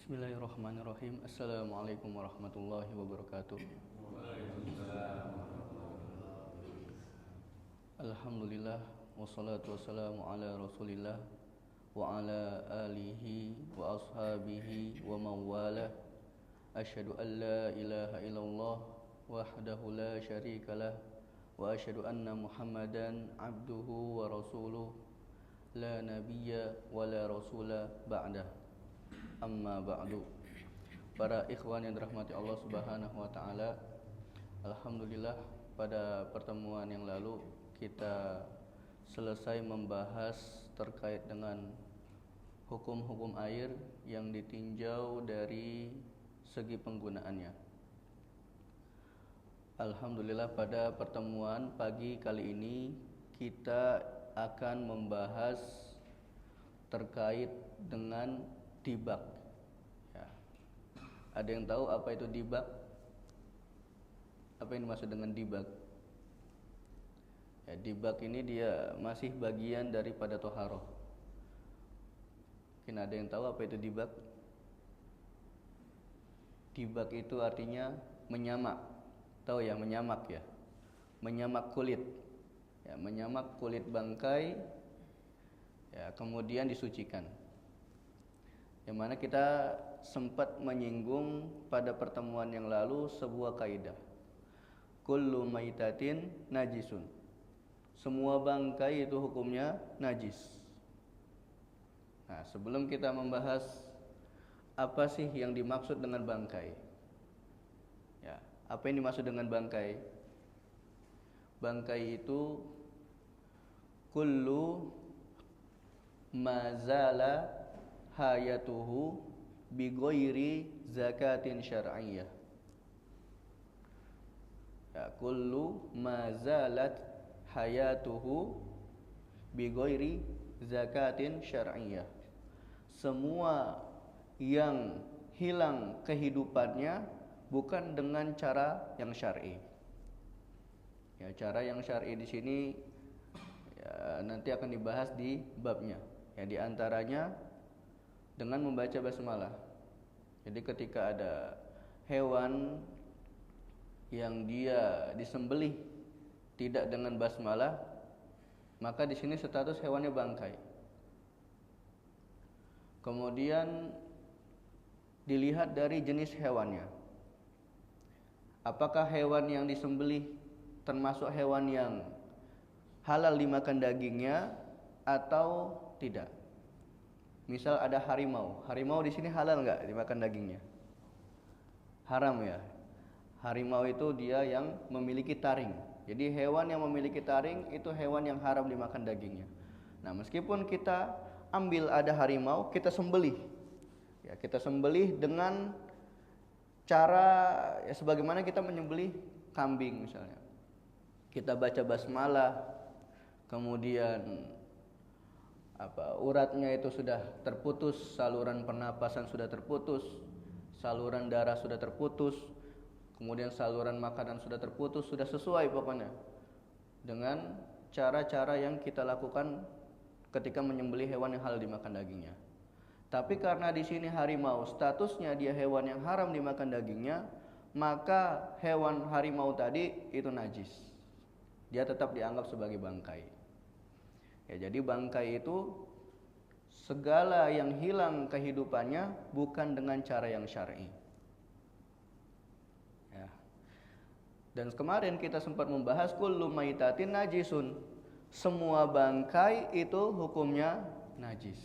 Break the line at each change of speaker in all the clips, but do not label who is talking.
Bismillahirrahmanirrahim. Assalamualaikum warahmatullahi wabarakatuh. Alhamdulillah wassalatu wassalamu ala Rasulillah wa ala alihi wa ashabihi wa mawala. Asyhadu an la ilaha illallah wahdahu la syarikalah wa asyhadu anna Muhammadan abduhu wa rasuluh la nabiyya wa la rasula ba'dah. Amma ba'du. Para ikhwan yang dirahmati Allah Subhanahu wa taala, alhamdulillah pada pertemuan yang lalu kita selesai membahas terkait dengan hukum-hukum air yang ditinjau dari segi penggunaannya. Alhamdulillah pada pertemuan pagi kali ini kita akan membahas terkait dengan dibak. Ya. Ada yang tahu apa itu dibak? Apa yang dimaksud dengan dibak? Ya, dibak ini dia masih bagian daripada toharoh. Mungkin ada yang tahu apa itu dibak? Dibak itu artinya menyamak. Tahu ya, menyamak ya. Menyamak kulit. Ya, menyamak kulit bangkai. Ya, kemudian disucikan. Yang mana kita sempat menyinggung pada pertemuan yang lalu sebuah kaidah. Kullu maitatin najisun. Semua bangkai itu hukumnya najis. Nah, sebelum kita membahas apa sih yang dimaksud dengan bangkai? Ya, apa yang dimaksud dengan bangkai? Bangkai itu kullu mazala hayatuhu bi ghairi zakatin syar'iyyah. Ya, kullu ma zalat hayatuhu bi ghairi zakatin syar'iyyah. Semua yang hilang kehidupannya bukan dengan cara yang syar'i. Ya, cara yang syar'i di sini ya, nanti akan dibahas di babnya. Ya, di antaranya dengan membaca basmalah. Jadi ketika ada hewan yang dia disembelih tidak dengan basmalah, maka di sini status hewannya bangkai. Kemudian dilihat dari jenis hewannya. Apakah hewan yang disembelih termasuk hewan yang halal dimakan dagingnya atau tidak? Misal ada harimau. Harimau di sini halal nggak dimakan dagingnya? Haram ya. Harimau itu dia yang memiliki taring. Jadi hewan yang memiliki taring itu hewan yang haram dimakan dagingnya. Nah, meskipun kita ambil ada harimau, kita sembelih. Ya, kita sembelih dengan cara ya sebagaimana kita menyembelih kambing misalnya. Kita baca basmalah, kemudian uratnya itu sudah terputus, saluran pernapasan sudah terputus, saluran darah sudah terputus, kemudian saluran makanan sudah terputus, sudah sesuai pokoknya dengan cara-cara yang kita lakukan ketika menyembelih hewan yang halal dimakan dagingnya. Tapi karena di sini harimau statusnya dia hewan yang haram dimakan dagingnya, maka hewan harimau tadi itu najis. Dia tetap dianggap sebagai bangkai. Ya, jadi bangkai itu segala yang hilang kehidupannya bukan dengan cara yang syar'i. Ya. Dan kemarin kita sempat membahas kullu maitatin najisun. Semua bangkai itu hukumnya najis.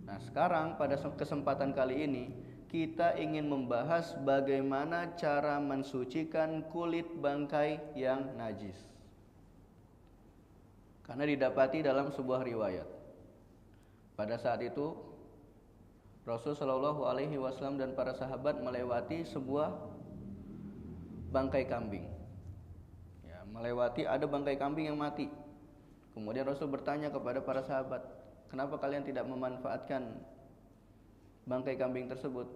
Nah, sekarang pada kesempatan kali ini kita ingin membahas bagaimana cara mensucikan kulit bangkai yang najis. Karena didapati dalam sebuah riwayat. Pada saat itu Rasul Shallallahu Alaihi Wasallam dan para sahabat melewati sebuah bangkai kambing. Ya, melewati ada bangkai kambing yang mati. Kemudian Rasul bertanya kepada para sahabat, kenapa kalian tidak memanfaatkan bangkai kambing tersebut?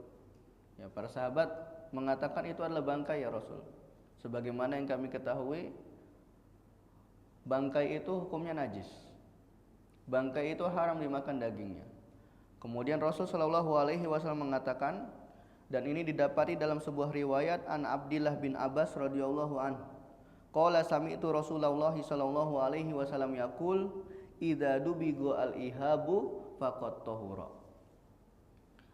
Ya, para sahabat mengatakan itu adalah bangkai ya Rasul. Sebagaimana yang kami ketahui, bangkai itu hukumnya najis. Bangkai itu haram dimakan dagingnya. Kemudian Rasul Shallallahu Alaihi Wasallam mengatakan, dan ini didapati dalam sebuah riwayat an Abdillah bin Abbas radhiyallahu an. Qala sami'tu Rasulullah sallallahu alaihi wasallam yaqul idza dubigo al-ihabu faqad tahura.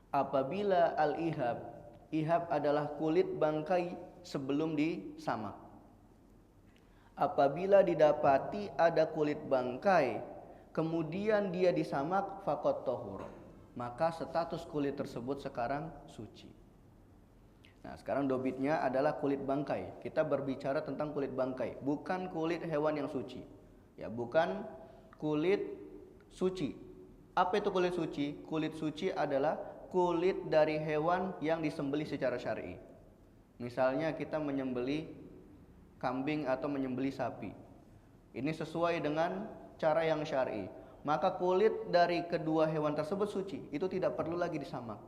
Apabila al-ihab, ihab adalah kulit bangkai sebelum disamak. Apabila didapati ada kulit bangkai kemudian dia disamak faqad tahura, maka status kulit tersebut sekarang suci. Nah, sekarang dobitnya adalah kulit bangkai. Kita berbicara tentang kulit bangkai, bukan kulit hewan yang suci. Ya, bukan kulit suci. Apa itu kulit suci? Kulit suci adalah kulit dari hewan yang disembelih secara syar'i. Misalnya kita menyembelih kambing atau menyembelih sapi. Ini sesuai dengan cara yang syar'i. Maka kulit dari kedua hewan tersebut suci. Itu tidak perlu lagi disamak.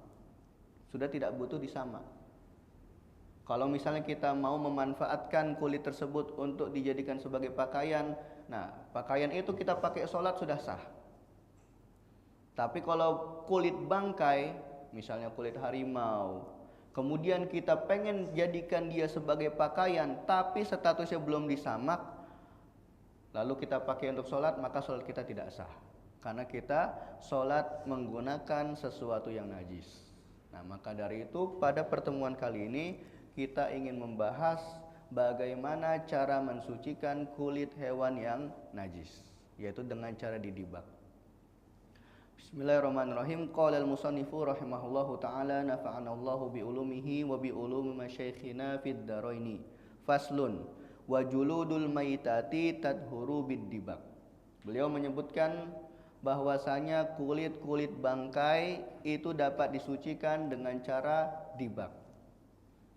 Sudah tidak butuh disamak. Kalau misalnya kita mau memanfaatkan kulit tersebut untuk dijadikan sebagai pakaian, nah pakaian itu kita pakai sholat sudah sah. Tapi kalau kulit bangkai, misalnya kulit harimau, kemudian kita pengen jadikan dia sebagai pakaian, tapi statusnya belum disamak, lalu kita pakai untuk sholat, maka sholat kita tidak sah. Karena kita sholat menggunakan sesuatu yang najis. Nah maka dari itu pada pertemuan kali ini, kita ingin membahas bagaimana cara mensucikan kulit hewan yang najis, yaitu dengan cara didibak. Bismillahirrahmanirrahim. Qala al-musannifu rahimahullahu ta'ala nafa'anallahu bi ulumihi wa bi ulumi masyayikhina fid daraini. Faslun wa juludul maitati tadhuru bid-dibak. Beliau menyebutkan bahwasanya kulit-kulit bangkai itu dapat disucikan dengan cara dibak,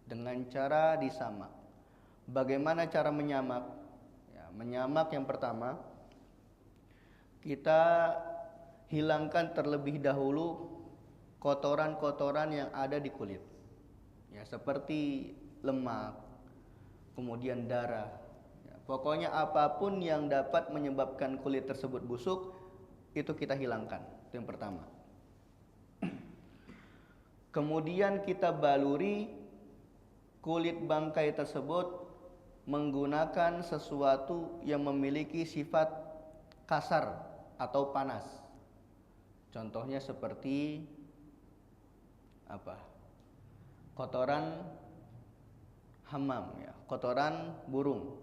dengan cara disamak. Bagaimana cara menyamak? Ya, menyamak yang pertama, kita hilangkan terlebih dahulu kotoran-kotoran yang ada di kulit. Ya, seperti lemak, kemudian darah. Ya, pokoknya apapun yang dapat menyebabkan kulit tersebut busuk, itu kita hilangkan. Itu yang pertama. Kemudian kita baluri kulit bangkai tersebut menggunakan sesuatu yang memiliki sifat kasar atau panas. Contohnya seperti apa? Kotoran hamam, ya, kotoran burung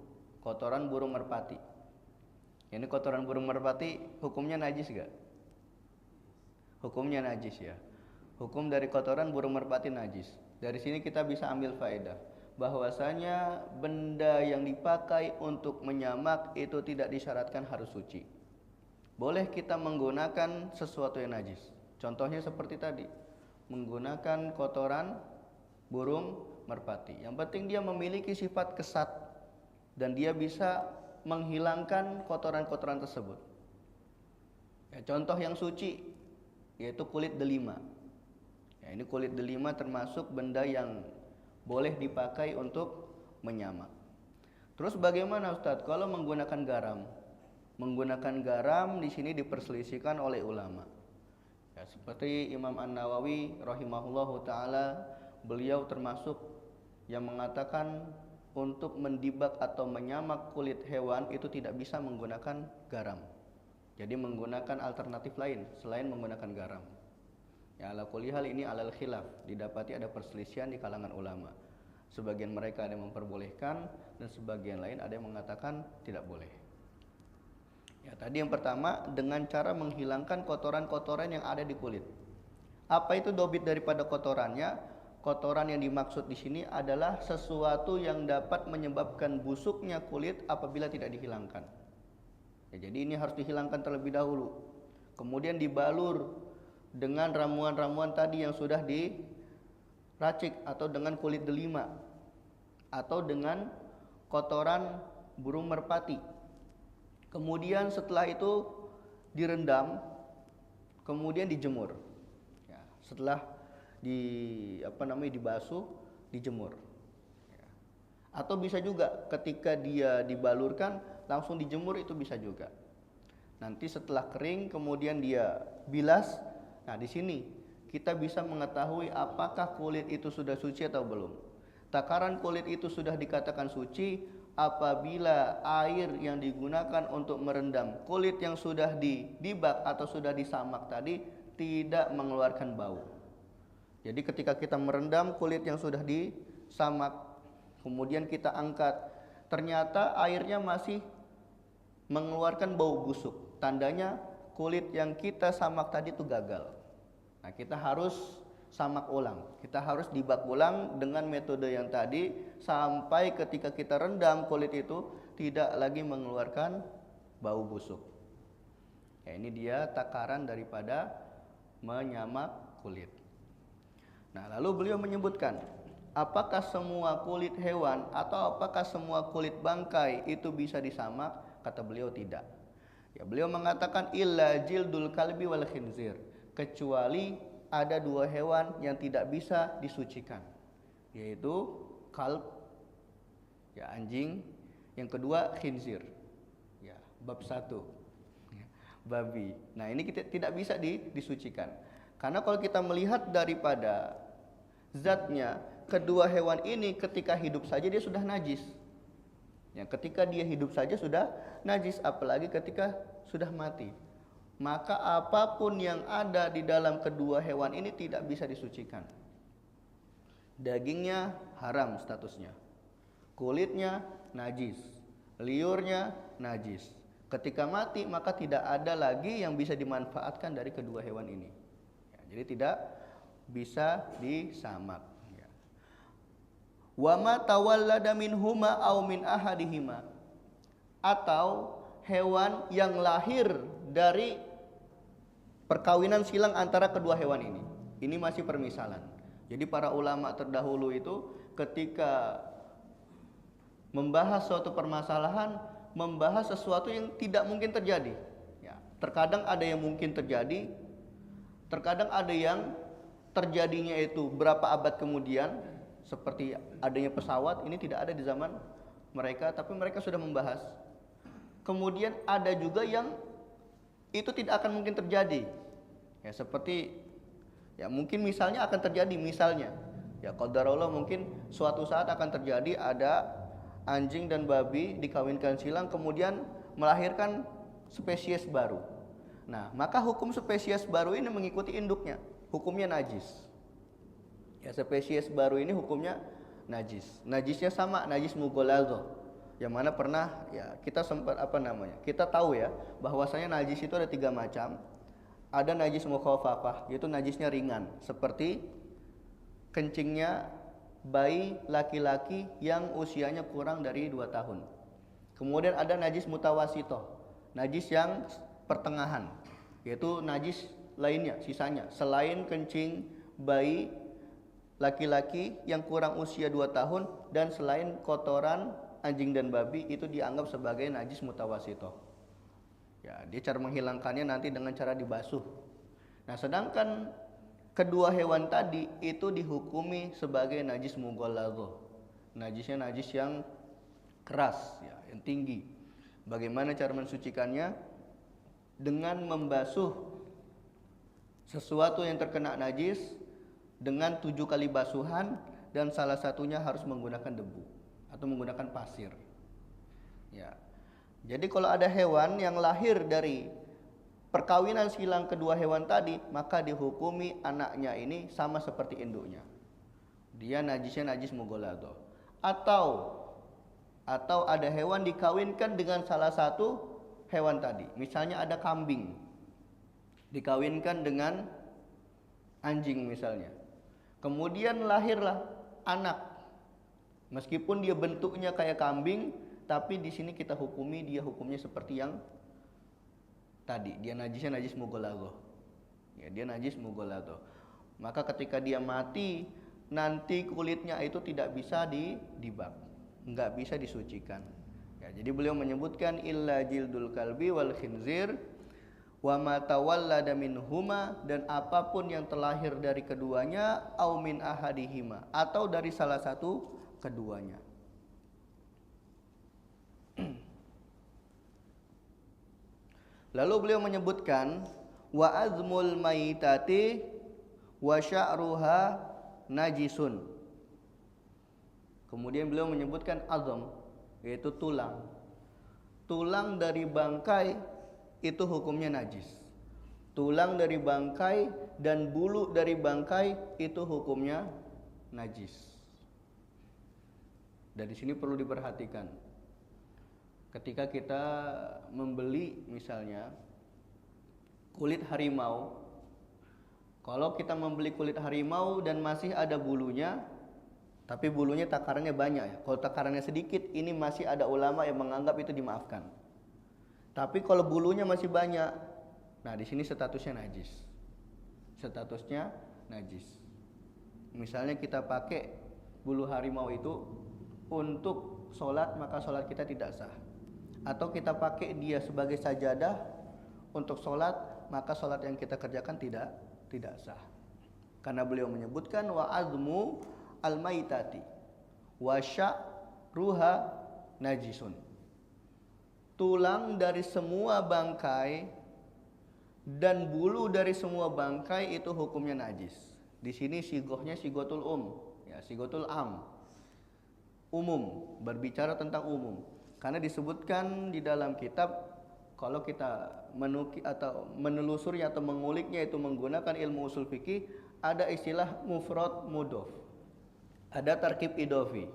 merpati. Ini kotoran burung merpati hukumnya najis gak? Hukumnya najis ya. Hukum dari kotoran burung merpati najis. Dari sini kita bisa ambil faedah bahwasanya benda yang dipakai untuk menyamak itu tidak disyaratkan harus suci. Boleh kita menggunakan sesuatu yang najis. Contohnya seperti tadi, menggunakan kotoran burung merpati. Yang penting dia memiliki sifat kesat dan dia bisa menghilangkan kotoran-kotoran tersebut. Ya, contoh yang suci yaitu kulit delima. Ya, ini kulit delima termasuk benda yang boleh dipakai untuk menyamak. Terus bagaimana Ustadz kalau menggunakan garam? Menggunakan garam di sini diperselisihkan oleh ulama. Ya, seperti Imam An-Nawawi rahimahullahu taala, beliau termasuk yang mengatakan untuk mendibak atau menyamak kulit hewan itu tidak bisa menggunakan garam. Jadi menggunakan alternatif lain selain menggunakan garam. Ya, ala kulli hal ini alal khilaf, didapati ada perselisihan di kalangan ulama. Sebagian mereka ada yang memperbolehkan dan sebagian lain ada yang mengatakan tidak boleh. Ya, tadi yang pertama dengan cara menghilangkan kotoran-kotoran yang ada di kulit. Apa itu dobit daripada kotorannya? Kotoran yang dimaksud di sini adalah sesuatu yang dapat menyebabkan busuknya kulit apabila tidak dihilangkan. Ya, jadi ini harus dihilangkan terlebih dahulu. Kemudian dibalur dengan ramuan-ramuan tadi yang sudah diracik atau dengan kulit delima atau dengan kotoran burung merpati. Kemudian setelah itu direndam, kemudian dijemur. Ya, setelah dibasuh, dijemur. Ya. Atau bisa juga ketika dia dibalurkan langsung dijemur, itu bisa juga. Nanti setelah kering kemudian dia bilas, Nah, di sini kita bisa mengetahui apakah kulit itu sudah suci atau belum. Takaran kulit itu sudah dikatakan suci apabila air yang digunakan untuk merendam kulit yang sudah dibak atau sudah disamak tadi tidak mengeluarkan bau. Jadi ketika kita merendam kulit yang sudah disamak, kemudian kita angkat, ternyata airnya masih mengeluarkan bau busuk. Tandanya kulit yang kita samak tadi itu gagal. Nah, kita harus samak ulang. Kita harus dibak ulang dengan metode yang tadi sampai ketika kita rendam kulit itu tidak lagi mengeluarkan bau busuk. Ya, ini dia takaran daripada menyamak kulit. Nah, lalu beliau menyebutkan, apakah semua kulit hewan atau apakah semua kulit bangkai itu bisa disamak? Kata beliau tidak. Ya, beliau mengatakan illa jildul kalbi wal khinzir, kecuali ada dua hewan yang tidak bisa disucikan, yaitu kalb, ya anjing, yang kedua khinzir, ya bab 1, ya, babi. Nah, ini kita tidak bisa disucikan, karena kalau kita melihat daripada zatnya, kedua hewan ini ketika hidup saja dia sudah najis. Ya, ketika dia hidup saja sudah najis, apalagi ketika sudah mati. Maka apapun yang ada di dalam kedua hewan ini tidak bisa disucikan. Dagingnya haram statusnya, kulitnya najis, liurnya najis. Ketika mati maka tidak ada lagi yang bisa dimanfaatkan dari kedua hewan ini. Ya, jadi tidak bisa disamak. Ya. Wa ma tawallada minhuma aw min ahadihima, atau hewan yang lahir dari perkawinan silang antara kedua hewan ini. Ini masih permisalan. Jadi para ulama terdahulu itu ketika membahas suatu permasalahan, membahas sesuatu yang tidak mungkin terjadi. Ya, terkadang ada yang mungkin terjadi, terkadang ada yang terjadinya itu berapa abad kemudian, seperti adanya pesawat, ini tidak ada di zaman mereka, tapi mereka sudah membahas. Kemudian ada juga yang itu tidak akan mungkin terjadi. Ya, seperti ya mungkin misalnya akan terjadi, misalnya ya qadarullah mungkin suatu saat akan terjadi ada anjing dan babi dikawinkan silang kemudian melahirkan spesies baru. Nah, maka hukum spesies baru ini mengikuti induknya, hukumnya najis. Ya, spesies baru ini hukumnya najis. Najisnya sama, najis mughaladzah. Yang mana pernah ya kita sempat kita tahu ya bahwasanya najis itu ada 3 macam. Ada najis mukhafafah, yaitu najisnya ringan, seperti kencingnya bayi laki-laki yang usianya kurang dari 2 tahun. Kemudian ada najis mutawasitoh, najis yang pertengahan, yaitu najis lainnya sisanya selain kencing bayi laki-laki yang kurang usia 2 tahun dan selain kotoran anjing dan babi, itu dianggap sebagai najis mutawasitoh. Ya, dia cara menghilangkannya nanti dengan cara dibasuh. Nah, sedangkan kedua hewan tadi itu dihukumi sebagai najis mughaladzah. Najisnya najis yang keras, ya, yang tinggi. Bagaimana cara mensucikannya? Dengan membasuh sesuatu yang terkena najis dengan 7 kali basuhan, dan salah satunya harus menggunakan debu atau menggunakan pasir. Ya. Jadi kalau ada hewan yang lahir dari perkawinan silang kedua hewan tadi, maka dihukumi anaknya ini sama seperti induknya. Dia najisnya najis mughaladzah. Atau ada hewan dikawinkan dengan salah satu hewan tadi. Misalnya ada kambing dikawinkan dengan anjing misalnya. Kemudian lahirlah anak. Meskipun dia bentuknya kayak kambing, tapi di sini kita hukumi dia hukumnya seperti yang tadi. Dia najisnya najis mughaladzah. Ya, dia najis mughaladzah. Maka ketika dia mati, nanti kulitnya itu tidak bisa dibak, enggak bisa disucikan. Ya, jadi beliau menyebutkan illa jildul kalbi wal khinzir wa ma tawallada minhuma, dan apapun yang terlahir dari keduanya, au min ahadihima, atau dari salah satu keduanya. Lalu beliau menyebutkan wa azmul maitati wa sya'ruha najisun. Kemudian beliau menyebutkan azam, yaitu tulang. Tulang dari bangkai itu hukumnya najis. Tulang dari bangkai dan bulu dari bangkai itu hukumnya najis. Dari sini perlu diperhatikan. Ketika kita membeli misalnya kulit harimau, kalau kita membeli kulit harimau dan masih ada bulunya, tapi bulunya takarannya banyak ya. Kalau takarannya sedikit, ini masih ada ulama yang menganggap itu dimaafkan. Tapi kalau bulunya masih banyak, nah di sini statusnya najis. Statusnya najis. Misalnya kita pakai bulu harimau itu untuk sholat, maka sholat kita tidak sah. Atau kita pakai dia sebagai sajadah untuk sholat, maka sholat yang kita kerjakan tidak sah. Karena beliau menyebutkan wa azmu al-maitati wa sya'ruha najisun. Tulang dari semua bangkai dan bulu dari semua bangkai itu hukumnya najis. Di sini sigohnya sigotul ya, sigotul am. Umum, berbicara tentang umum. Karena disebutkan di dalam kitab, kalau kita menelusuri atau menguliknya itu menggunakan ilmu usul fikih, ada istilah mufrad mudhof. Ada tarkib idofi.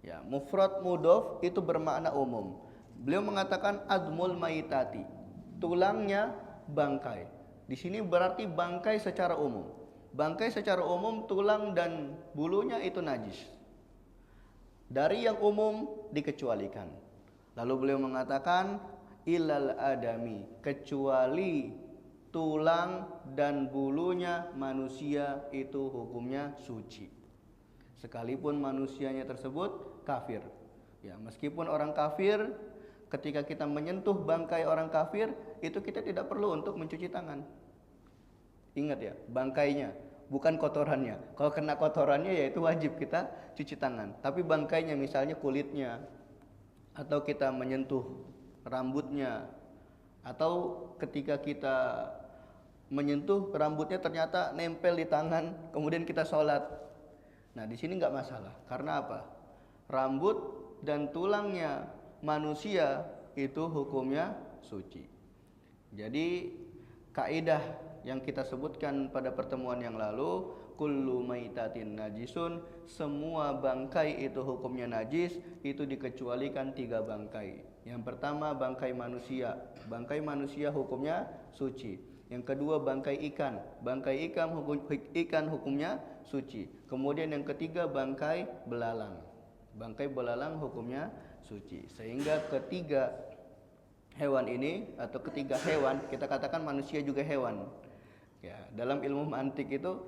Ya, mufrad mudhof itu bermakna umum. Beliau mengatakan azmul maitati, tulangnya bangkai. Di sini berarti bangkai secara umum. Bangkai secara umum, tulang dan bulunya itu najis. Dari yang umum dikecualikan. Lalu beliau mengatakan ilal adami, kecuali tulang dan bulunya manusia itu hukumnya suci. Sekalipun manusianya tersebut kafir. Ya, meskipun orang kafir, ketika kita menyentuh bangkai orang kafir, itu kita tidak perlu untuk mencuci tangan. Ingat ya, bangkainya, bukan kotorannya. Kalau kena kotorannya ya itu wajib kita cuci tangan. Tapi bangkainya, misalnya kulitnya, atau kita menyentuh rambutnya, atau ketika kita menyentuh rambutnya ternyata nempel di tangan, kemudian kita sholat. Nah di sini nggak masalah. Karena apa? Rambut dan tulangnya manusia itu hukumnya suci. Jadi kaidah yang kita sebutkan pada pertemuan yang lalu, kullu maitatin najisun, semua bangkai itu hukumnya najis, itu dikecualikan 3 bangkai. Yang pertama bangkai manusia. Bangkai manusia hukumnya suci. Yang kedua bangkai ikan. Bangkai ikan hukumnya suci. Kemudian yang ketiga bangkai belalang. Bangkai belalang hukumnya suci. Sehingga ketiga hewan ini, atau ketiga hewan, kita katakan manusia juga hewan. Ya, dalam ilmu mantik itu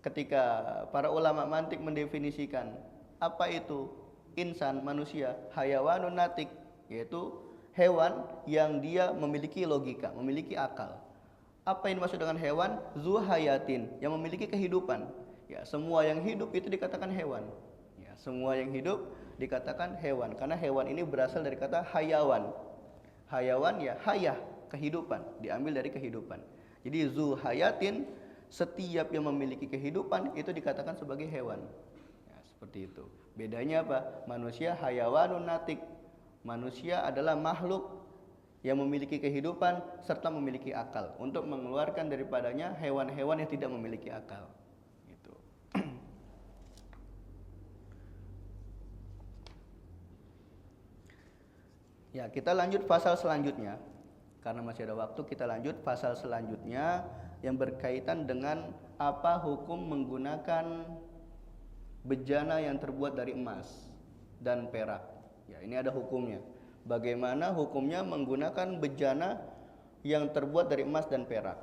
ketika para ulama mantik mendefinisikan apa itu insan, manusia, hayawanun natik, yaitu hewan yang dia memiliki logika, memiliki akal. Apa yang dimaksud dengan hewan? Zuhayatin, yang memiliki kehidupan. Ya, semua yang hidup itu dikatakan hewan. Ya, semua yang hidup dikatakan hewan, karena hewan ini berasal dari kata hayawan. Hayawan ya hayah, kehidupan, diambil dari kehidupan. Jadi zuhayatin, setiap yang memiliki kehidupan itu dikatakan sebagai hewan. Ya, seperti itu. Bedanya apa? Manusia hayawanun natik. Manusia adalah makhluk yang memiliki kehidupan serta memiliki akal, untuk mengeluarkan daripadanya hewan-hewan yang tidak memiliki akal. Gitu. Ya, kita lanjut pasal selanjutnya. Karena masih ada waktu, kita lanjut pasal selanjutnya yang berkaitan dengan apa hukum menggunakan bejana yang terbuat dari emas dan perak. Ya, ini ada hukumnya. Bagaimana hukumnya menggunakan bejana yang terbuat dari emas dan perak.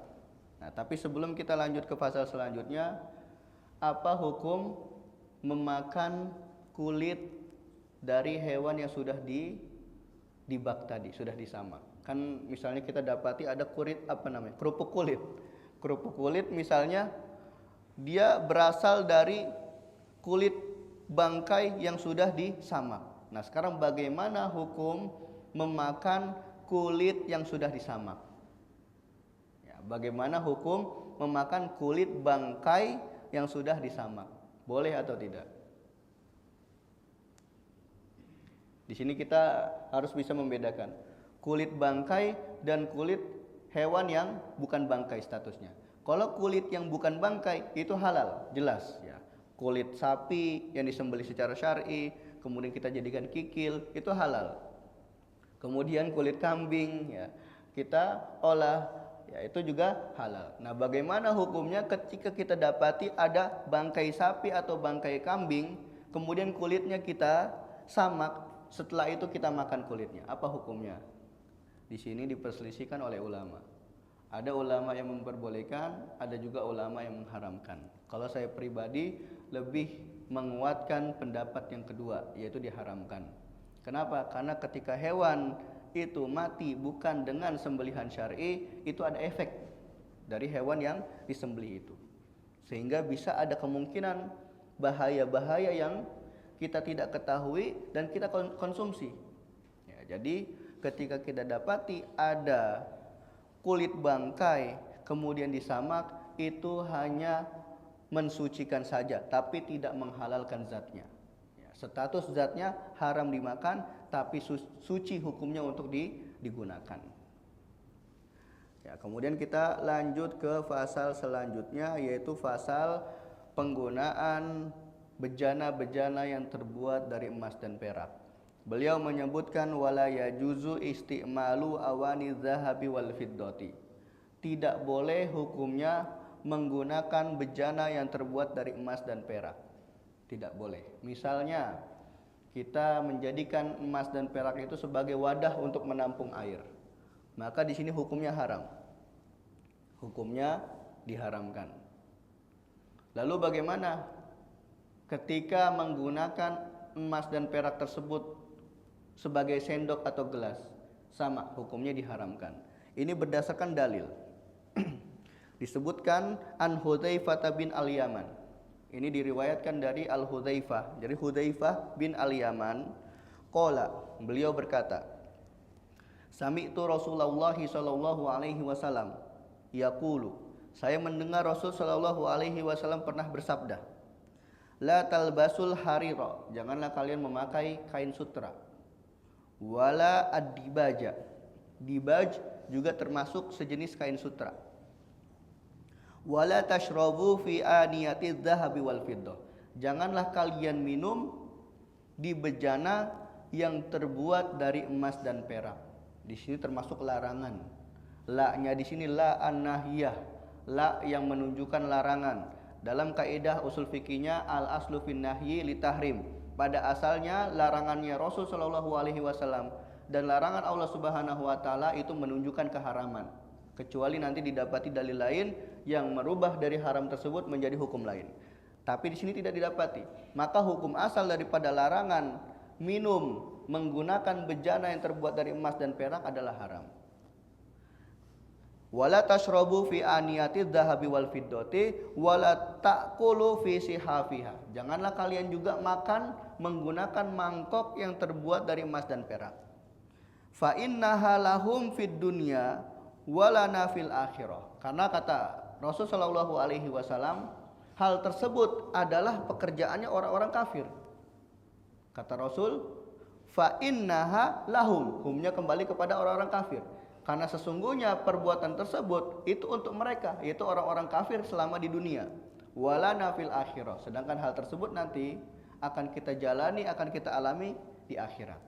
Nah, tapi sebelum kita lanjut ke pasal selanjutnya, apa hukum memakan kulit dari hewan yang sudah dibak tadi, sudah disamak. Kan misalnya kita dapati ada kerupuk kulit. Kerupuk kulit misalnya dia berasal dari kulit bangkai yang sudah disamak. Nah, sekarang bagaimana hukum memakan kulit yang sudah disamak? Ya, Bagaimana hukum memakan kulit bangkai yang sudah disamak? Boleh atau tidak? Di sini kita harus bisa membedakan kulit bangkai dan kulit hewan yang bukan bangkai statusnya. Kalau kulit yang bukan bangkai itu halal, jelas ya. Kulit sapi yang disembelih secara syar'i, kemudian kita jadikan kikil, itu halal. Kemudian kulit kambing ya, kita olah, ya itu juga halal. Nah, bagaimana hukumnya ketika kita dapati ada bangkai sapi atau bangkai kambing, kemudian kulitnya kita samak, setelah itu kita makan kulitnya, apa hukumnya? Di sini diperselisihkan oleh ulama. Ada ulama yang memperbolehkan, ada juga ulama yang mengharamkan. Kalau saya pribadi lebih menguatkan pendapat yang kedua, yaitu diharamkan. Kenapa? Karena ketika hewan itu mati bukan dengan sembelihan syar'i, itu ada efek dari hewan yang disembelih itu. Sehingga bisa ada kemungkinan bahaya-bahaya yang kita tidak ketahui dan kita konsumsi. Ya, jadi ketika kita dapati ada kulit bangkai kemudian disamak, itu hanya mensucikan saja, tapi tidak menghalalkan zatnya. Status zatnya haram dimakan, tapi suci hukumnya untuk digunakan. Ya, kemudian kita lanjut ke pasal selanjutnya, yaitu pasal penggunaan bejana-bejana yang terbuat dari emas dan perak. Beliau menyebutkan wala yajuzu isti'malu awani zahabi wal fiddati. Tidak boleh hukumnya menggunakan bejana yang terbuat dari emas dan perak. Tidak boleh. Misalnya kita menjadikan emas dan perak itu sebagai wadah untuk menampung air, maka di sini hukumnya haram. Hukumnya diharamkan. Lalu bagaimana ketika menggunakan emas dan perak tersebut sebagai sendok atau gelas? Sama, hukumnya diharamkan. Ini berdasarkan dalil. Disebutkan an Hudzaifah bin Al-Yaman. Ini diriwayatkan dari Al-Hudzaifah. Jadi Hudzaifah bin Al-Yaman qala, beliau berkata, sami'tu Rasulullah sallallahu alaihi wasallam yaqulu, saya mendengar Rasul sallallahu alaihi wasallam pernah bersabda, la talbasul harira, janganlah kalian memakai kain sutra, wala ad-dibaja, dibaj juga termasuk sejenis kain sutra, wala tashrabu fi aniyatiz zahabi wal fiddah, janganlah kalian minum di bejana yang terbuat dari emas dan perak. Di sini termasuk larangan. La-nya di sini la an-nahiyah, la yang menunjukkan larangan. Dalam kaidah usul fikihnya al aslu fin nahyi li tahrim. Pada asalnya larangannya Rasul sallallahu alaihi wasallam dan larangan Allah Subhanahu wa taala itu menunjukkan keharaman. Kecuali nanti didapati dalil lain yang merubah dari haram tersebut menjadi hukum lain. Tapi di sini tidak didapati. Maka hukum asal daripada larangan minum menggunakan bejana yang terbuat dari emas dan perak adalah haram. Wala tashrabu fi aniyati dzahabi wal fiddati wala ta'kulu fi sihafiha. Janganlah kalian juga makan menggunakan mangkok yang terbuat dari emas dan perak. Fa innaha lahum fid dunya walana fil akhirah. Karena kata Rasul sallallahu alaihi wasallam, hal tersebut adalah pekerjaannya orang-orang kafir. Kata Rasul, fa innaha lahum, humnya kembali kepada orang-orang kafir. Karena sesungguhnya perbuatan tersebut itu untuk mereka, yaitu orang-orang kafir selama di dunia. Walana fil akhirah, sedangkan hal tersebut nanti akan kita jalani, akan kita alami di akhirat.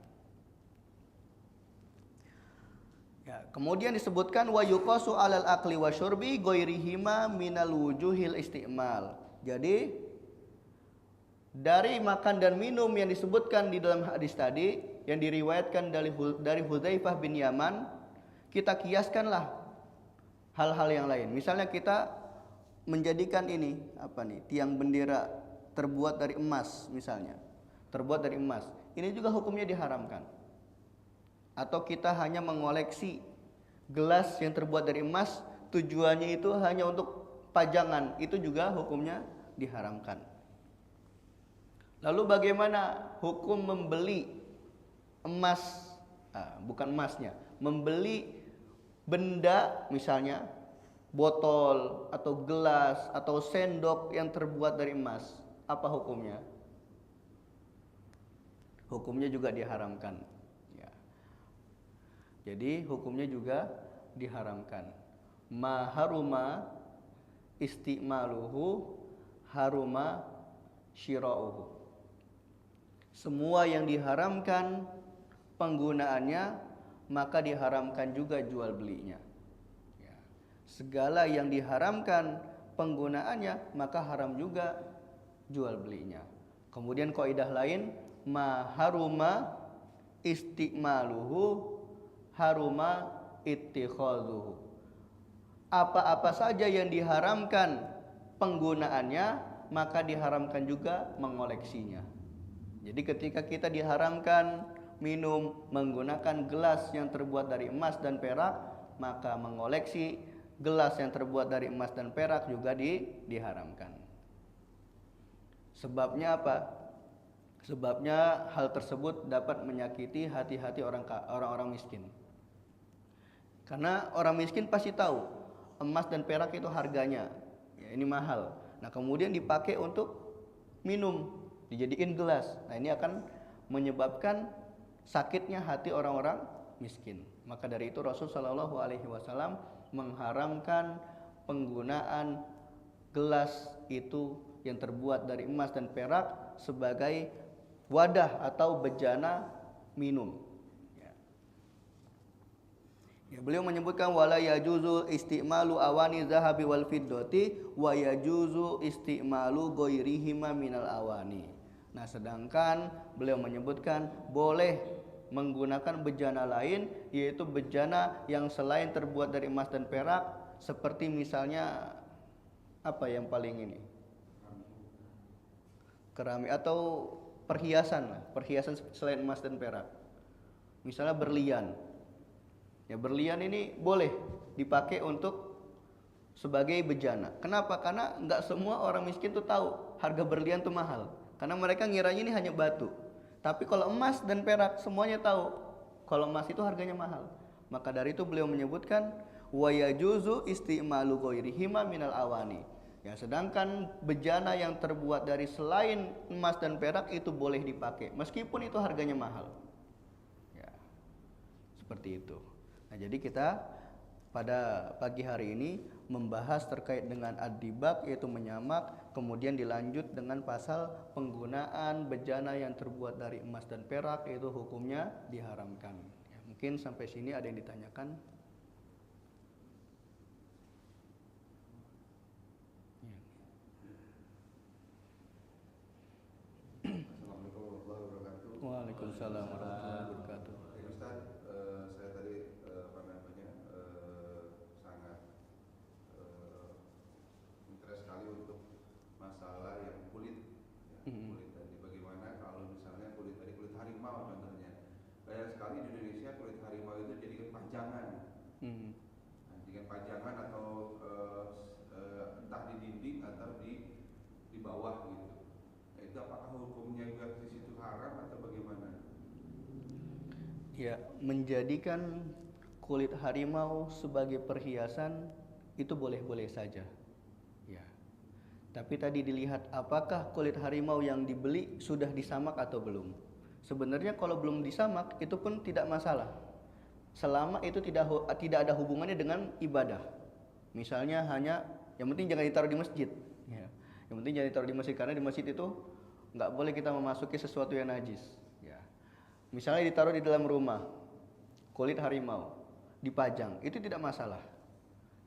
Ya, kemudian disebutkan wa yuqasu alal akli wa syurbi ghairihima minal wujuhil isti'mal. Jadi dari makan dan minum yang disebutkan di dalam hadis tadi yang diriwayatkan dari Hudzaifah bin Yaman, kita kiaskanlah hal-hal yang lain. Misalnya kita menjadikan ini tiang bendera terbuat dari emas misalnya. Terbuat dari emas. Ini juga hukumnya diharamkan. Atau kita hanya mengoleksi gelas yang terbuat dari emas, tujuannya itu hanya untuk pajangan, itu juga hukumnya diharamkan. Lalu bagaimana hukum membeli emas, bukan emasnya, membeli benda misalnya botol atau gelas atau sendok yang terbuat dari emas, apa hukumnya? Hukumnya juga diharamkan. Ya. Jadi hukumnya juga diharamkan. Ma haruma istimaluhu haruma syira'uhu. Semua yang diharamkan penggunaannya, maka diharamkan juga jual belinya. Ya. Segala yang diharamkan penggunaannya, maka haram juga jual belinya. Kemudian kaidah lain, ma haruma istimaluhu haruma ittikhadhuhu. Apa-apa saja yang diharamkan penggunaannya, maka diharamkan juga mengoleksinya. Jadi ketika kita diharamkan minum menggunakan gelas yang terbuat dari emas dan perak, maka mengoleksi gelas yang terbuat dari emas dan perak juga diharamkan. Sebabnya apa? Sebabnya hal tersebut dapat menyakiti hati-hati orang-orang miskin. Karena orang miskin pasti tahu emas dan perak itu harganya, ya, ini mahal. Nah kemudian dipakai untuk minum, dijadiin gelas. Nah ini akan menyebabkan sakitnya hati orang-orang miskin. Maka dari itu Rasul Shallallahu Alaihi Wasallam mengharamkan penggunaan gelas itu yang terbuat dari emas dan perak sebagai wadah atau bejana minum. Ya, beliau menyebutkan wala yajuzu istimalu awani zahabi wal fiddati wa yajuzu istimalu ghairihima minal awani. Nah, sedangkan beliau menyebutkan boleh menggunakan bejana lain, yaitu bejana yang selain terbuat dari emas dan perak, seperti misalnya apa yang paling ini? Keramik atau perhiasan selain emas dan perak. Misalnya berlian. Ya, berlian ini boleh dipakai untuk sebagai bejana. Kenapa? Karena nggak semua orang miskin tuh tahu harga berlian tuh mahal. Karena mereka ngiranya ini hanya batu. Tapi kalau emas dan perak semuanya tahu kalau emas itu harganya mahal. Maka dari itu beliau menyebutkan wa yajuzu istimalu ghairihima minal awani. Ya, sedangkan bejana yang terbuat dari selain emas dan perak itu boleh dipakai meskipun itu harganya mahal. Ya. Seperti itu. Nah, jadi kita pada pagi hari ini membahas terkait dengan ad-dibag, yaitu menyamak, kemudian dilanjut dengan pasal penggunaan bejana yang terbuat dari emas dan perak, yaitu hukumnya diharamkan. Ya, mungkin sampai sini ada yang ditanyakan.
Assalamualaikum warahmatullahi wabarakatuh.
Waalaikumsalam warahmatullahi wabarakatuh.
Ustaz, saya tadi sangat interest sekali untuk masalah yang kulit, ya, kulit tadi. Bagaimana kalau misalnya kulit harimau contohnya, banyak sekali di Indonesia kulit harimau itu jadikan pajangan, jadikan pajangan atau entah di dinding atau di bawah gitu. Nah, itu apakah hukumnya juga di situ haram atau bagaimana?
Ya, menjadikan kulit harimau sebagai perhiasan itu boleh-boleh saja. Ya. Tapi tadi dilihat apakah kulit harimau yang dibeli sudah disamak atau belum. Sebenarnya kalau belum disamak itu pun tidak masalah. Selama itu tidak ada hubungannya dengan ibadah. Misalnya hanya yang penting jangan ditaruh di masjid. Ya. Yang penting jangan ditaruh di masjid, karena di masjid itu nggak boleh kita memasuki sesuatu yang najis. Ya. Misalnya ditaruh di dalam rumah, kulit harimau dipajang, itu tidak masalah.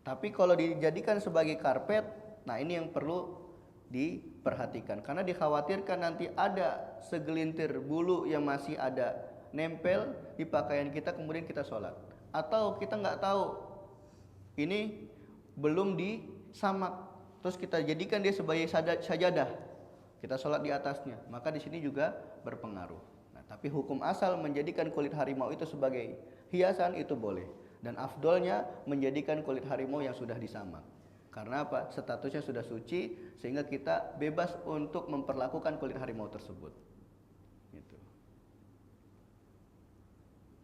Tapi kalau dijadikan sebagai karpet, nah ini yang perlu diperhatikan, karena dikhawatirkan nanti ada segelintir bulu yang masih ada nempel di pakaian kita, kemudian kita sholat, atau kita nggak tahu ini belum disamak, terus kita jadikan dia sebagai sajadah, kita sholat di atasnya, maka di sini juga berpengaruh. Nah, tapi hukum asal menjadikan kulit harimau itu sebagai hiasan itu boleh, dan afdolnya menjadikan kulit harimau yang sudah disamak. Karena apa? Statusnya sudah suci, sehingga kita bebas untuk memperlakukan kulit harimau tersebut. Gitu.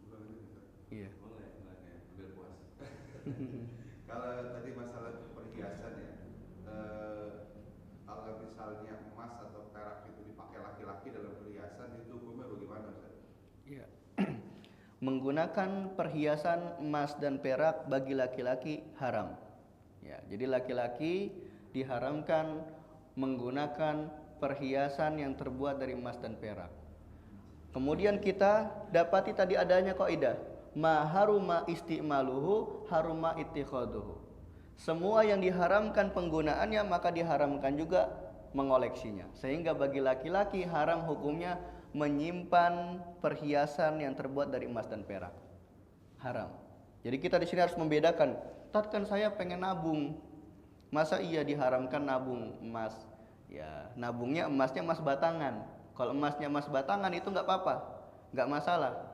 Boleh,
Iya.
boleh, biar puas. Kalau tadi masalah
menggunakan perhiasan emas dan perak bagi laki-laki haram. Ya, jadi laki-laki diharamkan menggunakan perhiasan yang terbuat dari emas dan perak. Kemudian kita dapati tadi adanya kaidah, ma haruma istimaluhu haruma ittikhaduhu. Semua yang diharamkan penggunaannya maka diharamkan juga mengoleksinya. Sehingga bagi laki-laki haram hukumnya menyimpan perhiasan yang terbuat dari emas dan perak. Haram. Jadi kita di sini harus membedakan. Kan saya pengen nabung. Masa iya diharamkan nabung emas? Ya, nabungnya emasnya emas batangan. Kalau emasnya emas batangan itu nggak apa-apa, nggak masalah.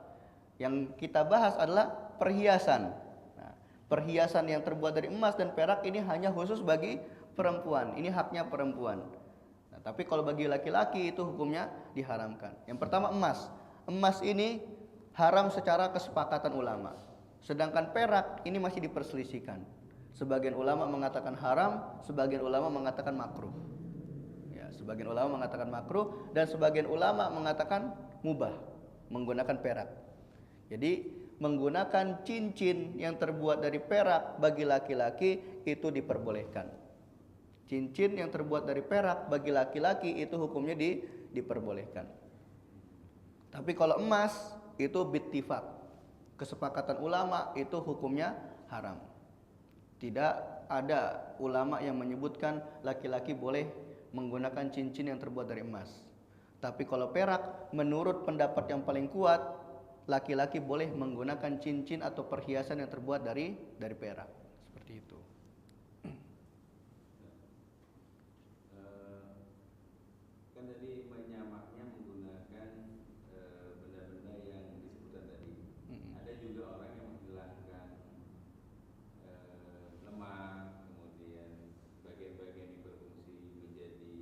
Yang kita bahas adalah perhiasan. Nah, perhiasan yang terbuat dari emas dan perak ini hanya khusus bagi perempuan. Ini haknya perempuan. Nah, tapi kalau bagi laki-laki itu hukumnya diharamkan. Yang pertama emas. Emas ini haram secara kesepakatan ulama. Sedangkan perak ini masih diperselisihkan. Sebagian ulama mengatakan haram, sebagian ulama mengatakan makruh. Sebagian ulama mengatakan makruh dan sebagian ulama mengatakan mubah menggunakan perak. Jadi menggunakan cincin yang terbuat dari perak bagi laki-laki itu diperbolehkan. Cincin yang terbuat dari perak bagi laki-laki itu hukumnya diperbolehkan. Tapi kalau emas itu bittifaq. Kesepakatan ulama itu hukumnya haram. Tidak ada ulama yang menyebutkan laki-laki boleh menggunakan cincin yang terbuat dari emas. Tapi kalau perak, menurut pendapat yang paling kuat, laki-laki boleh menggunakan cincin atau perhiasan yang terbuat dari perak. Seperti itu.
Kan tadi menyamaknya menggunakan benda-benda yang disebutkan tadi. Ada juga orang yang menghilangkan lemak, kemudian bagian-bagian yang berfungsi menjadi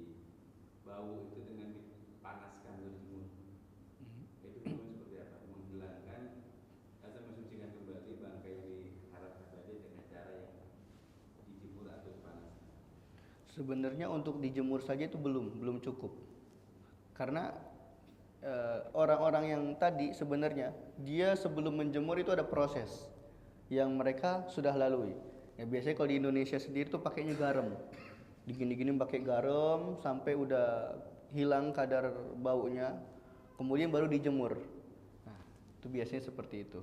bau itu dengan dipanaskan atau dijemur. Itu seperti apa? Menghilangkan atau mensucikan kembali bangkai yang diharapkan tadi dengan cara yang dijemur atau dipanaskan.
Sebenarnya untuk dijemur saja itu belum cukup. Karena orang-orang yang tadi sebenarnya dia sebelum menjemur itu ada proses yang mereka sudah lalui. Ya biasanya kalau di Indonesia sendiri tuh pakainya garam. Digini-gini pakai garam sampai udah hilang kadar baunya, kemudian baru dijemur. Nah, itu biasanya seperti itu.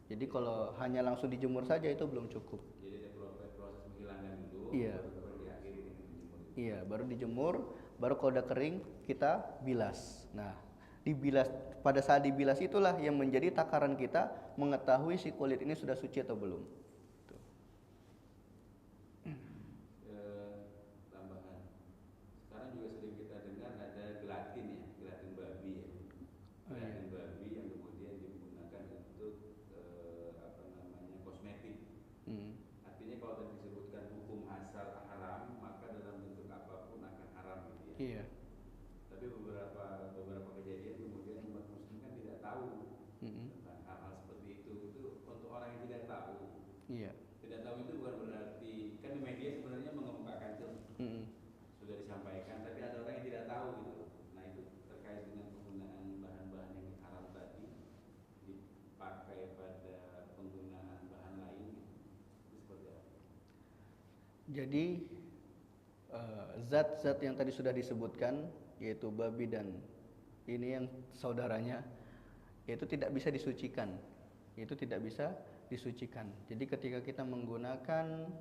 Jadi kalau hanya langsung dijemur saja itu belum cukup.
Jadi ada proses menghilangkan dulu.
Iya.
Baru diakhiri dengan dijemur.
Iya, baru dijemur, baru kalau udah kering kita bilas. Nah, dibilas, pada saat dibilas itulah yang menjadi takaran kita mengetahui si kulit ini sudah suci atau belum.
Tambahan. Sekarang juga sering kita dengar ada gelatin ya, gelatin babi ya. Gelatin babi yang kemudian digunakan untuk kosmetik. Artinya kalau tadi disebutkan hukum asal haram, maka dalam bentuk apapun akan haram gitu ya.
Iya.
Tapi beberapa kejadian kemudian umat muslim kan tidak tahu tentang hal-hal seperti itu. Itu untuk orang yang tidak tahu.
Iya.
Tidak tahu itu bukan berarti kan di media sebenarnya mengemukakan itu sudah disampaikan, tapi ada orang yang tidak tahu gitu. Nah itu terkait dengan penggunaan bahan-bahan yang haram tadi dipakai pada penggunaan bahan lain itu seperti apa?
Jadi zat-zat yang tadi sudah disebutkan yaitu babi dan ini yang saudaranya itu tidak bisa disucikan. Itu tidak bisa disucikan. Jadi ketika kita menggunakan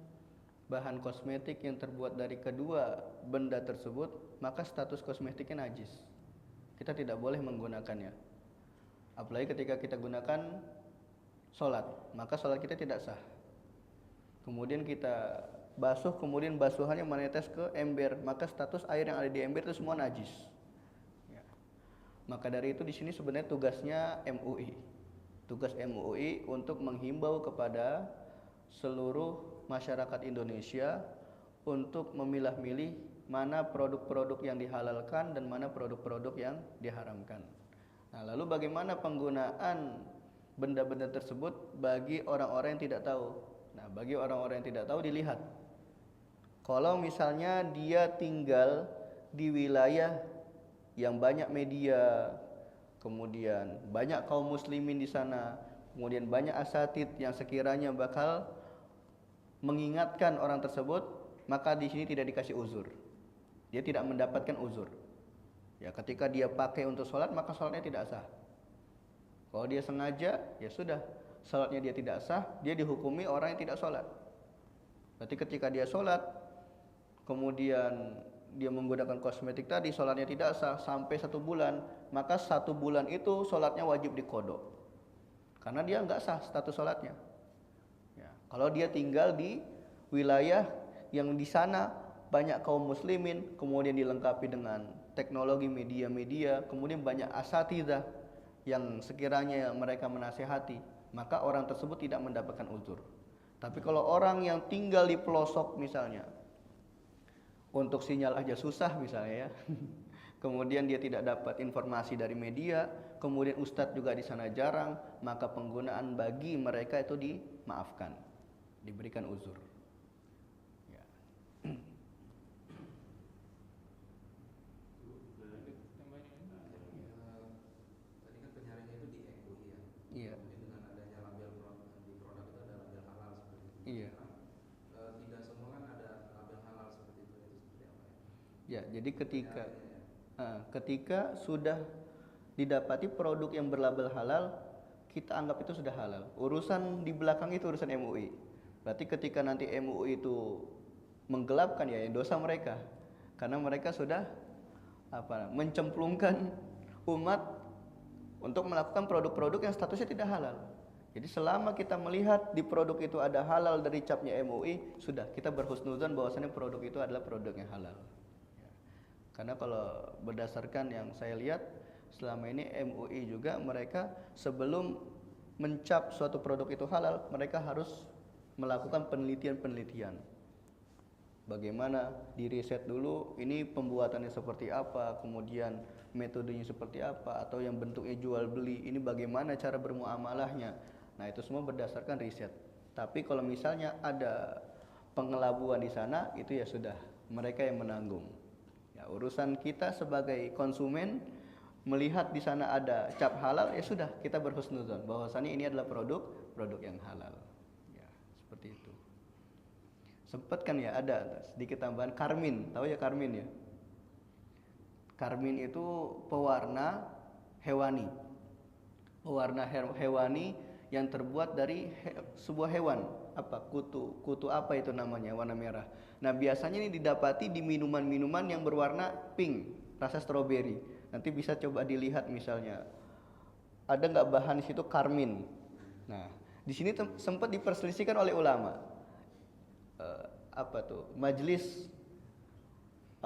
bahan kosmetik yang terbuat dari kedua benda tersebut, maka status kosmetiknya najis. Kita tidak boleh menggunakannya. Apalagi ketika kita gunakan sholat, maka sholat kita tidak sah. Kemudian kita basuh, kemudian basuhannya menetes ke ember, maka status air yang ada di ember itu semua najis. Ya. Maka dari itu di sini sebenarnya tugasnya MUI. Tugas MUI untuk menghimbau kepada seluruh masyarakat Indonesia untuk memilah-milih mana produk-produk yang dihalalkan dan mana produk-produk yang diharamkan. Nah, lalu bagaimana penggunaan benda-benda tersebut bagi orang-orang yang tidak tahu? Nah, bagi orang-orang yang tidak tahu dilihat. Kalau misalnya dia tinggal di wilayah yang banyak media, kemudian banyak kaum muslimin di sana, kemudian banyak asatid yang sekiranya bakal mengingatkan orang tersebut, maka di sini tidak dikasih uzur. Dia tidak mendapatkan uzur. Ya, ketika dia pakai untuk sholat, maka sholatnya tidak sah. Kalau dia sengaja, ya sudah, sholatnya dia tidak sah, dia dihukumi orang yang tidak sholat. Berarti ketika dia sholat, kemudian dia menggunakan kosmetik tadi, sholatnya tidak sah sampai 1 bulan, maka 1 bulan itu sholatnya wajib diqodho, karena dia nggak sah status sholatnya. Ya, kalau dia tinggal di wilayah yang di sana banyak kaum muslimin, kemudian dilengkapi dengan teknologi media-media, kemudian banyak asatidzah yang sekiranya mereka menasehati, maka orang tersebut tidak mendapatkan uzur. Tapi kalau orang yang tinggal di pelosok misalnya, untuk sinyal aja susah misalnya ya, kemudian dia tidak dapat informasi dari media, kemudian ustadz juga di sana jarang, maka penggunaan bagi mereka itu dimaafkan, diberikan uzur. Ya.
Tadi kan penyaringnya itu di MUI ya.
Iya.
Kemudian dengan adanya label di produk itu ada label halal seperti itu.
Iya.
Tidak semua kan ada label halal seperti itu seperti apa ya?
Ya, jadi ketika sudah didapati produk yang berlabel halal, kita anggap itu sudah halal. Urusan di belakang itu urusan MUI. Berarti ketika nanti MUI itu menggelapkan, ya dosa mereka, karena mereka sudah mencemplungkan umat untuk melakukan produk-produk yang statusnya tidak halal. Jadi selama kita melihat di produk itu ada halal dari capnya MUI, sudah kita berhusnuzon bahwasanya produk itu adalah produk yang halal. Ya. Karena kalau berdasarkan yang saya lihat selama ini MUI juga mereka sebelum mencap suatu produk itu halal, mereka harus melakukan penelitian-penelitian. Bagaimana diriset dulu ini pembuatannya seperti apa, kemudian metodenya seperti apa, atau yang bentuknya jual beli ini bagaimana cara bermuamalahnya. Nah, itu semua berdasarkan riset. Tapi kalau misalnya ada pengelabuan di sana, itu ya sudah mereka yang menanggung. Ya, urusan kita sebagai konsumen melihat di sana ada cap halal, ya sudah kita berhusnuzon bahwasanya ini adalah produk yang halal. Ya, seperti itu. Sempat kan ya ada sedikit tambahan karmin, tahu ya karmin ya? Karmin itu pewarna hewani. Pewarna hewani yang terbuat dari sebuah hewan, kutu apa itu namanya, warna merah. Nah, biasanya ini didapati di minuman-minuman yang berwarna pink, rasa stroberi. Nanti bisa coba dilihat misalnya, ada nggak bahan di situ karmin. Nah, di sini sempat diperselisihkan oleh ulama. Majelis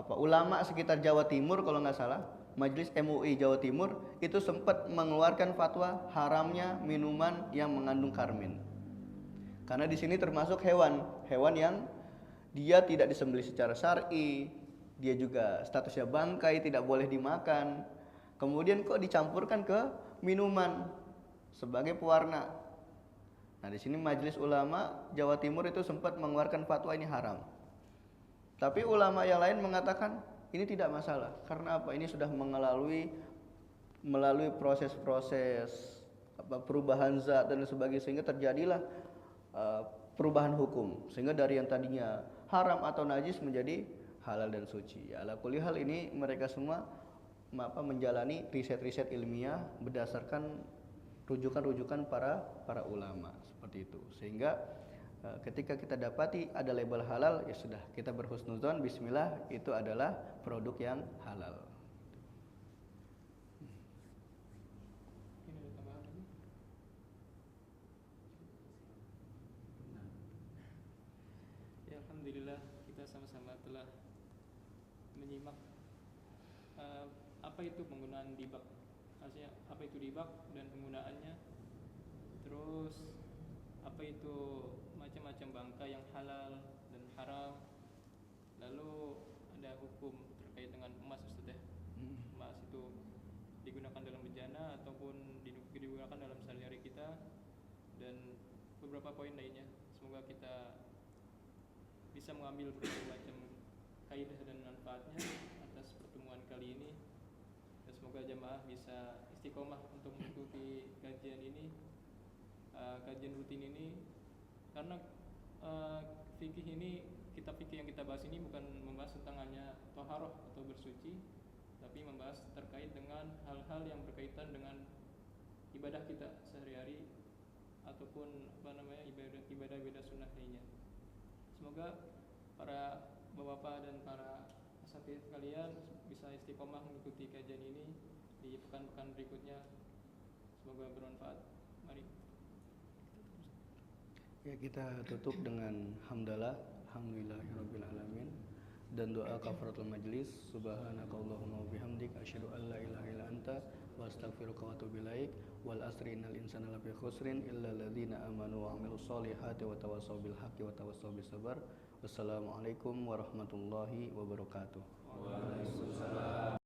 ulama sekitar Jawa Timur kalau nggak salah, Majelis MUI Jawa Timur itu sempat mengeluarkan fatwa haramnya minuman yang mengandung karmin. Karena di sini termasuk hewan yang dia tidak disembelih secara syar'i, dia juga statusnya bangkai, tidak boleh dimakan. Kemudian kok dicampurkan ke minuman sebagai pewarna. Nah, di sini Majelis Ulama Jawa Timur itu sempat mengeluarkan fatwa ini haram. Tapi ulama yang lain mengatakan ini tidak masalah. Karena apa? Ini sudah melalui proses-proses perubahan zat dan sebagainya, sehingga terjadilah perubahan hukum. Sehingga dari yang tadinya haram atau najis menjadi halal dan suci. Ya, ala kulli hal ini mereka semua menjalani riset-riset ilmiah berdasarkan rujukan-rujukan para ulama seperti itu. Sehingga ketika kita dapati ada label halal, ya sudah kita berhusnuzon, bismillah, itu adalah produk yang halal.
Ya, alhamdulillah kita sama-sama telah menyimak apa itu penggunaan dibak, maksudnya apa itu dibak dan penggunaannya, terus apa itu macam-macam bangkai yang halal dan haram, lalu ada hukum terkait dengan emas, Ustaz ya. Emas itu digunakan dalam bejana ataupun digunakan dalam sehari-hari kita, dan beberapa poin lainnya. Semoga kita bisa mengambil berbagai macam kaidah dan manfaatnya atas pertemuan kali ini, dan semoga jamaah bisa istiqomah untuk mengikuti kajian ini, kajian rutin ini, karena fikih ini, kitab fikih yang kita bahas ini bukan membahas tentang hanya toharoh atau bersuci, tapi membahas terkait dengan hal-hal yang berkaitan dengan ibadah kita sehari-hari ataupun ibadah sunnah lainnya. Semoga para bapak-bapak dan para asatidz kalian bisa istiqomah mengikuti kajian ini di pekan-pekan berikutnya. Semoga bermanfaat. Mari
Ya, kita tutup dengan hamdalah, alhamdulillahirabbil alamin, dan doa kafaratul majlis. Subhanakallahumma wa bihamdika asyhadu an la ilaha illa anta wa astaghfiruka wa atubu ilaik. Wal asri innal insana lafi khusrin illa alladzina amanu wa amilus solihati wa tawassaw bil haqqi wa tawassaw bis sabr. Wassalamualaikum warahmatullahi wabarakatuh.